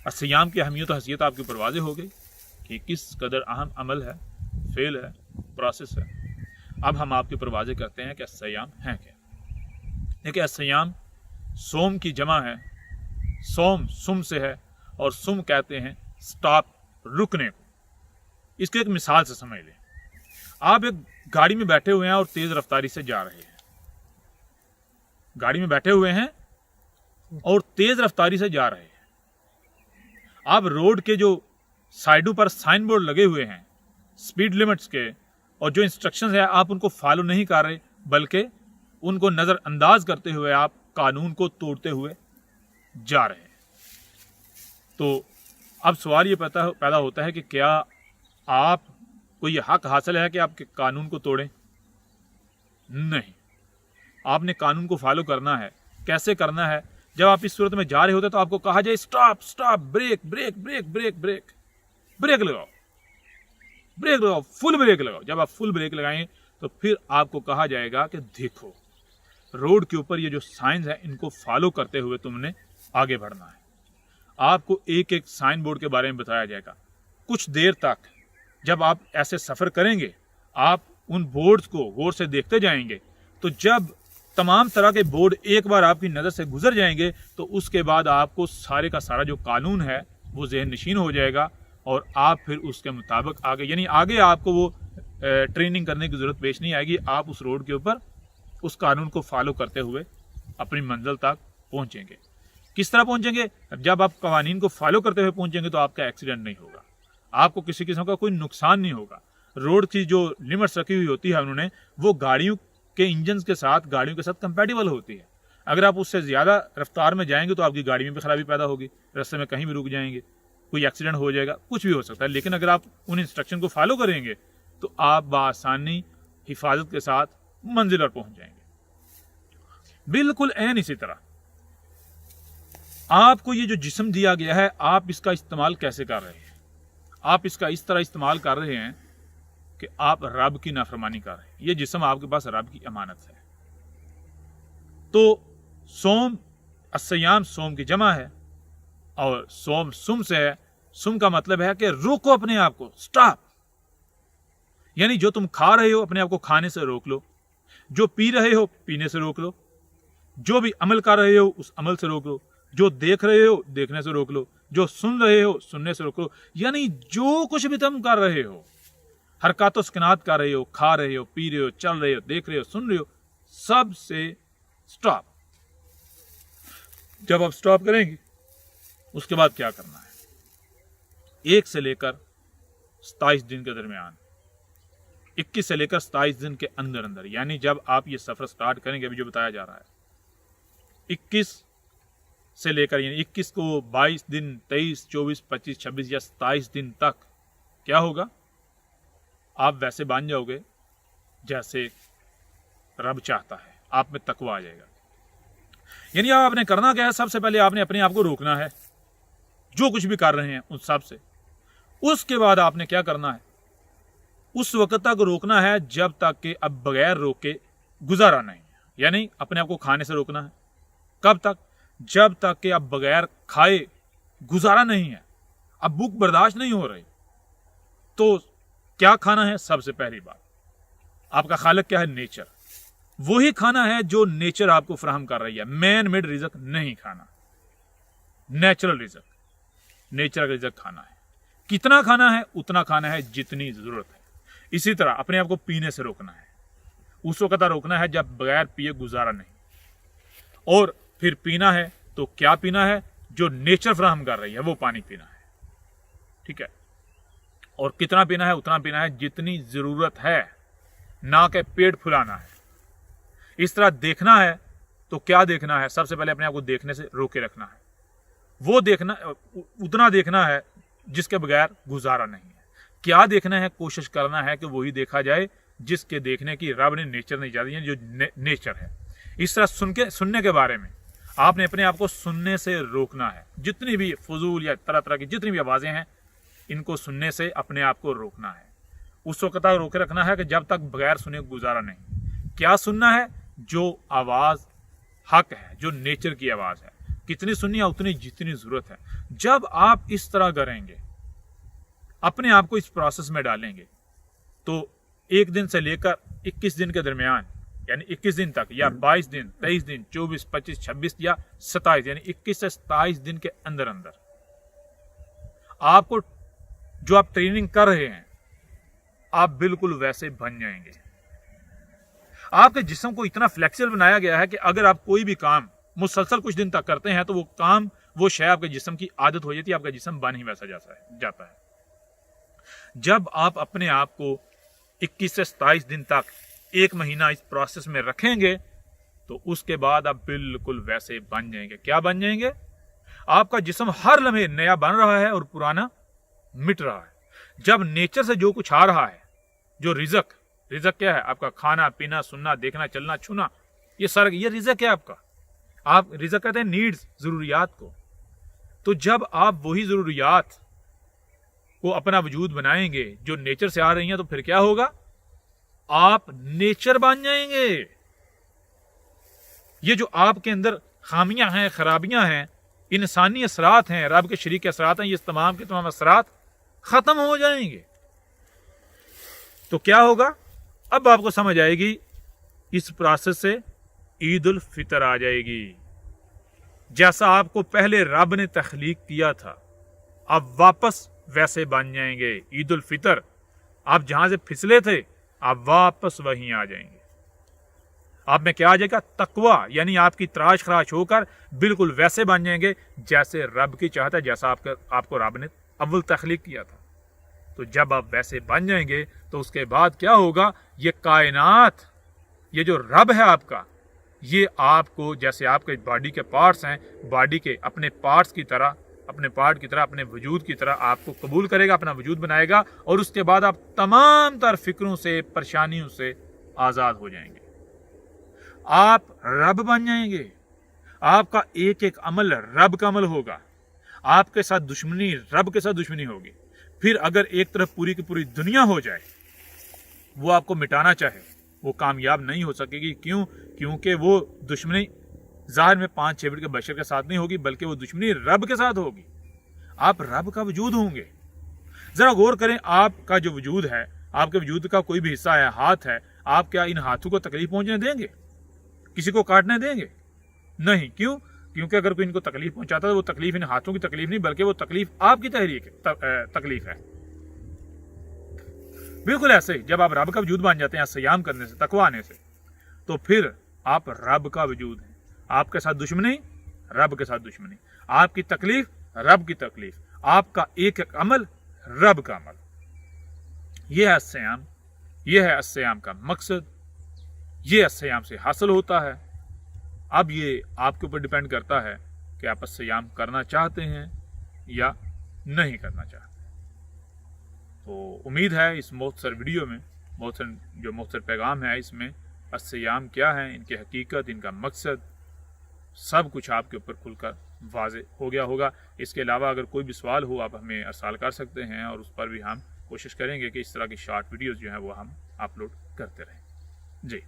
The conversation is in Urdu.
الصیام کی اہمیت و حیثیت آپ کے اوپر واضح ہو گئی کہ کس قدر اہم عمل ہے، فعل ہے، پروسیس ہے۔ اب ہم آپ کے اوپر واضح کرتے ہیں کہ الصیام ہے کیا۔ دیکھیں، الصیام صوم کی جمع ہے، صوم سم سے ہے، اور سم کہتے ہیں سٹاپ، رکنے کو۔ اس کو ایک مثال سے سمجھ لیں، آپ ایک گاڑی میں بیٹھے ہوئے ہیں اور تیز رفتاری سے جا رہے ہیں، گاڑی میں بیٹھے ہوئے ہیں اور تیز رفتاری سے جا رہے ہیں۔ آپ روڈ کے جو سائڈوں پر سائن بورڈ لگے ہوئے ہیں سپیڈ لیمٹس کے، اور جو انسٹرکشنز ہیں آپ ان کو فالو نہیں کر رہے، بلکہ ان کو نظر انداز کرتے ہوئے آپ قانون کو توڑتے ہوئے جا رہے ہیں۔ تو اب سوال یہ پیدا ہوتا ہے کہ کیا آپ کو یہ حق حاصل ہے کہ آپ کے قانون کو توڑیں؟ نہیں، آپ نے قانون کو فالو کرنا ہے۔ کیسے کرنا ہے؟ جب آپ اس صورت میں جا رہے ہوتے تو آپ کو کہا جائے stop stop, break break break break break, break لگاؤ، بریک لگاؤ، فل بریک لگاؤ۔ جب آپ فل بریک لگائیں تو پھر آپ کو کہا جائے گا کہ دیکھو روڈ کے اوپر یہ جو سائنز ہیں ان کو فالو کرتے ہوئے تم نے آگے بڑھنا ہے۔ آپ کو ایک ایک سائن بورڈ کے بارے میں بتایا جائے گا۔ کچھ دیر تک جب آپ ایسے سفر کریں گے، آپ ان بورڈز کو غور سے دیکھتے جائیں گے، تو جب تمام طرح کے بورڈ ایک بار آپ کی نظر سے گزر جائیں گے تو اس کے بعد آپ کو سارے کا سارا جو قانون ہے وہ ذہن نشین ہو جائے گا، اور آپ پھر اس کے مطابق آگے، یعنی آگے آپ کو وہ ٹریننگ کرنے کی ضرورت پیش نہیں آئے گی۔ آپ اس روڈ کے اوپر اس قانون کو فالو کرتے ہوئے اپنی منزل تک پہنچیں گے۔ کس طرح پہنچیں گے؟ جب آپ قوانین کو فالو کرتے ہوئے پہنچیں گے تو آپ کا ایکسیڈنٹ نہیں ہوگا، آپ کو کسی قسم کا کوئی نقصان نہیں ہوگا۔ روڈ کی جو لمٹس رکھی ہوئی ہوتی ہے انہوں نے، وہ گاڑیوں کے انجنز کے ساتھ، گاڑیوں کے ساتھ کمپیٹیبل ہوتی ہے۔ اگر آپ اس سے زیادہ رفتار میں جائیں گے تو آپ کی گاڑی میں بھی خرابی پیدا ہوگی، رستے میں کہیں بھی رک جائیں گے، کوئی ایکسیڈنٹ ہو جائے گا، کچھ بھی ہو سکتا ہے۔ لیکن اگر آپ ان انسٹرکشن کو فالو کریں گے تو آپ بآسانی حفاظت کے ساتھ منزل پر پہنچ جائیں گے۔ بالکل عین اسی طرح آپ کو یہ جو جسم دیا گیا ہے، آپ اس کا استعمال کیسے کر رہے ہیں؟ آپ اس کا اس طرح استعمال کر رہے ہیں کہ آپ رب کی نافرمانی کر رہے ہیں۔ یہ جسم آپ کے پاس رب کی امانت ہے۔ تو صوم، الصیام صوم کی جمع ہے، اور صوم سم سے ہے۔ سم کا مطلب ہے کہ روکو اپنے آپ کو، سٹاپ، یعنی جو تم کھا رہے ہو اپنے آپ کو کھانے سے روک لو، جو پی رہے ہو پینے سے روک لو، جو بھی عمل کر رہے ہو اس عمل سے روک لو، جو دیکھ رہے ہو دیکھنے سے روک لو، جو سن رہے ہو سننے سے روک لو۔ یعنی جو کچھ بھی تم کر رہے ہو، حرکات و سکنات کر رہے ہو، کھا رہے ہو، پی رہے ہو، چل رہے ہو، دیکھ رہے ہو، سن رہے ہو، سب سے سٹاپ۔ جب آپ سٹاپ کریں گے اس کے بعد کیا کرنا ہے؟ 1 سے لے کر 27 دن کے درمیان، 21 سے لے کر 27 دن کے اندر اندر، یعنی جب آپ یہ سفر سٹارٹ کریں گے، ابھی جو بتایا جا رہا ہے 21 سے لے کر، یعنی 21 کو 22 دن، 23، 24، 25، 26 یا 27 دن تک کیا ہوگا؟ آپ ویسے بن جاؤ گے جیسے رب چاہتا ہے، آپ میں تقوی آ جائے گا۔ یعنی آپ نے کرنا کیا ہے؟ سب سے پہلے آپ نے اپنے آپ کو روکنا ہے، جو کچھ بھی کر رہے ہیں ان سب سے۔ اس کے بعد آپ نے کیا کرنا ہے؟ اس وقت تک روکنا ہے جب تک کہ اب بغیر روکے گزارا نہیں ہے، یعنی اپنے آپ کو کھانے سے روکنا ہے۔ کب تک؟ جب تک کہ اب بغیر کھائے گزارا نہیں ہے، اب بھوک برداشت نہیں ہو رہی۔ تو کیا کھانا ہے؟ سب سے پہلی بات، آپ کا خالق کیا ہے؟ نیچر۔ وہی کھانا ہے جو نیچر آپ کو فراہم کر رہی ہے، مین میڈ رزق نہیں کھانا، نیچرل رزق، نیچر کا رزق کھانا ہے۔ کتنا کھانا ہے؟ اتنا کھانا ہے جتنی ضرورت ہے۔ اسی طرح اپنے آپ کو پینے سے روکنا ہے، اس وقت روکنا ہے جب بغیر پیے گزارا نہیں۔ اور پھر پینا ہے تو کیا پینا ہے؟ جو نیچر فراہم کر رہی ہے وہ پانی پینا ہے، ٹھیک ہے؟ اور کتنا پینا ہے؟ اتنا پینا ہے جتنی ضرورت ہے، نہ کہ پیٹ پھلانا ہے۔ اس طرح دیکھنا ہے تو کیا دیکھنا ہے؟ سب سے پہلے اپنے آپ کو دیکھنے سے روکے رکھنا ہے، وہ دیکھنا، اتنا دیکھنا ہے جس کے بغیر گزارا نہیں ہے۔ کیا دیکھنا ہے؟ کوشش کرنا ہے کہ وہی دیکھا جائے جس کے دیکھنے کی رب نے نیچر نہیں چاہتی ہے، جو نیچر ہے۔ اس طرح سننے کے بارے میں آپ نے اپنے آپ کو سننے سے روکنا ہے، جتنی بھی فضول یا طرح طرح کی جتنی بھی آوازیں ہیں ان کو سننے سے اپنے آپ کو روکنا ہے۔ اس وقت تک روکے رکھنا ہے کہ جب تک بغیر سنے گزارا نہیں۔ کیا سننا ہے؟ جو آواز حق ہے، جو نیچر کی آواز ہے، کتنی سننی ہے اتنی جتنی ضرورت ہے. جب آپ اس طرح کریں گے, اپنے آپ کو اس پروسیس میں ڈالیں گے, تو 1 دن سے لے کر 21 دن کے درمیان, یعنی 21 دن تک, یا 22 دن, 23 دن, 24, 25, 26 یا 27, یعنی 21 سے 27 دن کے اندر اندر آپ کو جو آپ ٹریننگ کر رہے ہیں آپ بالکل ویسے بن جائیں گے. آپ کے جسم کو اتنا فلیکسیبل بنایا گیا ہے کہ اگر آپ کوئی بھی کام مسلسل کچھ دن تک کرتے ہیں تو وہ شے آپ کے جسم کی عادت ہو جاتی ہے, آپ کا جسم بن ہی ویسا جاتا ہے. جب آپ اپنے آپ کو 21 سے 27 دن تک 1 مہینہ اس پروسیس میں رکھیں گے تو اس کے بعد آپ بالکل ویسے بن جائیں گے. کیا بن جائیں گے؟ آپ کا جسم ہر لمحے نیا بن رہا ہے اور پرانا مٹ رہا ہے. جب نیچر سے جو کچھ آ رہا ہے, جو رزق کیا ہے, آپ کا کھانا پینا, سننا, دیکھنا, چلنا, چھونا, یہ رزق ہے آپ کا. آپ رزق کہتے ہیں نیڈز, ضروریات کو. تو جب آپ وہی ضروریات کو اپنا وجود بنائیں گے جو نیچر سے آ رہی ہیں, تو پھر کیا ہوگا؟ آپ نیچر بن جائیں گے. یہ جو آپ کے اندر خامیاں ہیں, خرابیاں ہیں, انسانی اثرات ہیں, رب کے شریک اثرات ہیں, یہ تمام کے تمام اثرات ختم ہو جائیں گے. تو کیا ہوگا؟ اب آپ کو سمجھ آئے گی, اس پروسیس سے عید الفطر آ جائے گی. جیسا آپ کو پہلے رب نے تخلیق کیا تھا اب واپس ویسے بن جائیں گے. عید الفطر, آپ جہاں سے پھسلے تھے آپ واپس وہیں آ جائیں گے. آپ میں کیا آ جائے گا؟ تقویٰ, یعنی آپ کی تراش خراش ہو کر بالکل ویسے بن جائیں گے جیسے رب کی چاہت ہے, جیسا آپ کو رب نے اول تخلیق کیا تھا. تو جب آپ ویسے بن جائیں گے تو اس کے بعد کیا ہوگا؟ یہ کائنات, یہ جو رب ہے آپ کا, یہ آپ کو جیسے آپ کے باڈی کے پارٹس ہیں, باڈی کے اپنے پارٹس کی طرح, اپنے پارٹ کی طرح, اپنے وجود کی طرح آپ کو قبول کرے گا, اپنا وجود بنائے گا, اور اس کے بعد آپ تمام تر فکروں سے, پریشانیوں سے آزاد ہو جائیں گے. آپ رب بن جائیں گے. آپ کا ایک ایک عمل رب کا عمل ہوگا. آپ کے ساتھ دشمنی رب کے ساتھ دشمنی ہوگی. پھر اگر ایک طرف پوری کی پوری دنیا ہو جائے, وہ آپ کو مٹانا چاہے, وہ کامیاب نہیں ہو سکے گی. کیوں؟ کیونکہ وہ دشمنی ظاہر میں 5-6 فٹ کے بشر کے ساتھ نہیں ہوگی, بلکہ وہ دشمنی رب کے ساتھ ہوگی. آپ رب کا وجود ہوں گے. ذرا غور کریں, آپ کا جو وجود ہے, آپ کے وجود کا کوئی بھی حصہ ہے, ہاتھ ہے, آپ کیا ان ہاتھوں کو تکلیف پہنچنے دیں گے؟ کسی کو کاٹنے دیں گے؟ نہیں. کیوں؟ کیونکہ اگر کوئی ان کو تکلیف پہنچاتا ہے تو وہ تکلیف ان ہاتھوں کی تکلیف نہیں, بلکہ وہ تکلیف آپ کی تکلیف ہے. بالکل ایسے ہی جب آپ رب کا وجود بن جاتے ہیں صیام کرنے سے, تقویٰ آنے سے, تو پھر آپ رب کا وجود ہیں. آپ کے ساتھ دشمنی رب کے ساتھ دشمنی, آپ کی تکلیف رب کی تکلیف, آپ کا ایک ایک عمل رب کا عمل. یہ ہے الصیام, یہ ہے الصیام کا مقصد, یہ الصیام سے حاصل ہوتا ہے. اب یہ آپ کے اوپر ڈیپینڈ کرتا ہے کہ آپ الصیام کرنا چاہتے ہیں یا نہیں کرنا چاہتے. تو امید ہے اس مختصر ویڈیو میں جو مختصر پیغام ہے, اس میں الصیام کیا ہے, ان کی حقیقت, ان کا مقصد, سب کچھ آپ کے اوپر کھل کر واضح ہو گیا ہوگا. اس کے علاوہ اگر کوئی بھی سوال ہو آپ ہمیں ارسال کر سکتے ہیں, اور اس پر بھی ہم کوشش کریں گے کہ اس طرح کی شارٹ ویڈیوز جو ہیں وہ ہم اپلوڈ کرتے رہیں. جی.